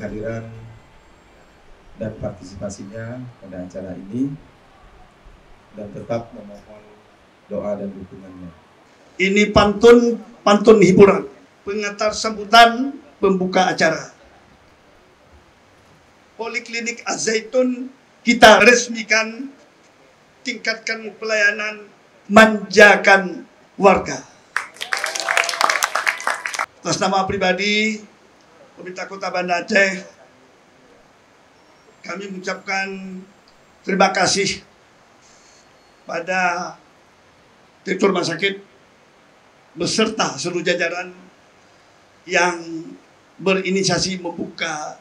kehadiran dan partisipasinya pada acara ini dan tetap memohon doa dan dukungannya. Ini pantun hiburan, pengantar sambutan pembuka acara. Poliklinik Az-Zaitun kita resmikan, tingkatkan pelayanan, manjakan warga. Atas nama pribadi Pemerintah Kota Banda Aceh, kami mengucapkan terima kasih pada Direktur Rumah Sakit beserta seluruh jajaran yang berinisiasi membuka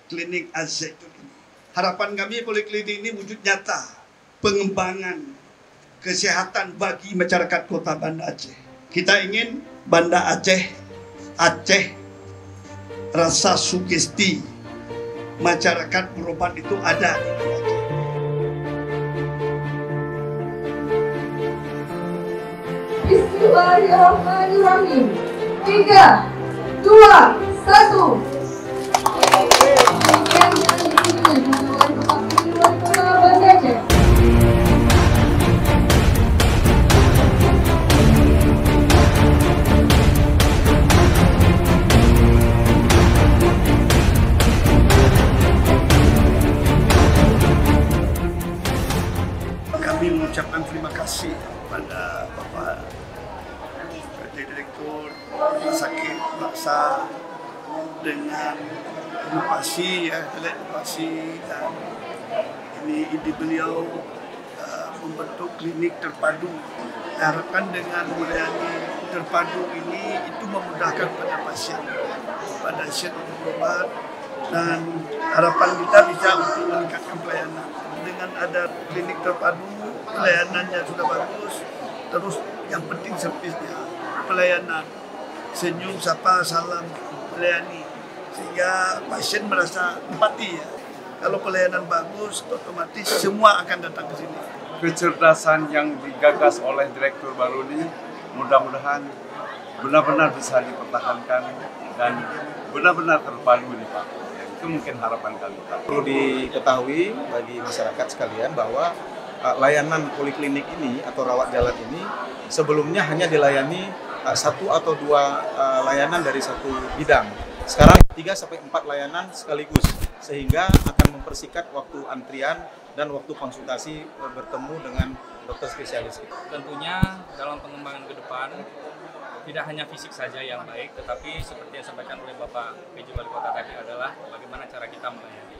klinik Az-Zaitun ini. Harapan kami poliklinik ini wujud nyata pengembangan kesehatan bagi masyarakat Kota Banda Aceh. Kita ingin Banda Aceh rasa sugesti masyarakat berobat itu ada di Banda Aceh. Bismillahirrahmanirrahim. 3, 2, 1. Kami mengucapkan terima kasih pada Bapak Direktur Rumah Sakit Laksa dengan inovasi dan ide beliau membentuk klinik terpadu. Harapkan dengan melayani terpadu ini itu memudahkan pada pasien untuk berobat, dan harapan kita bisa untuk meningkatkan pelayanan. Dengan ada klinik terpadu, pelayanannya sudah bagus, terus yang penting servisnya, pelayanan, senyum, sapa, salam, melayani, sehingga pasien merasa empati ya. Kalau pelayanan bagus, otomatis semua akan datang ke sini. Kecerdasan yang digagas oleh Direktur baru ini mudah-mudahan benar-benar bisa dipertahankan dan benar-benar terpadu nih Pak. Itu mungkin harapan kami Pak. Perlu diketahui bagi masyarakat sekalian bahwa layanan poliklinik ini atau rawat jalan ini sebelumnya hanya dilayani 1 atau 2 layanan dari satu bidang. Sekarang 3-4 layanan sekaligus, sehingga akan mempersingkat waktu antrian dan waktu konsultasi bertemu dengan dokter spesialis. Tentunya dalam pengembangan ke depan tidak hanya fisik saja yang baik, tetapi seperti yang disampaikan oleh Bapak PJ Wali Kota tadi adalah bagaimana cara kita melayani.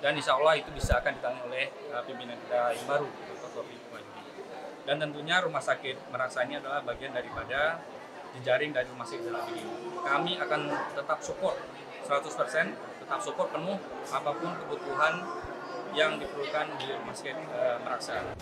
Dan insya Allah itu bisa akan ditangani oleh pimpinan kita yang baru, Dr. Taufik Wahyudi. Dan tentunya Rumah Sakit Meraksa ini adalah bagian daripada jejaring dari Rumah Sakit Zainal Abidin. Kami akan tetap support 100%, tetap support penuh apapun kebutuhan yang diperlukan di Rumah Sakit Meraksa.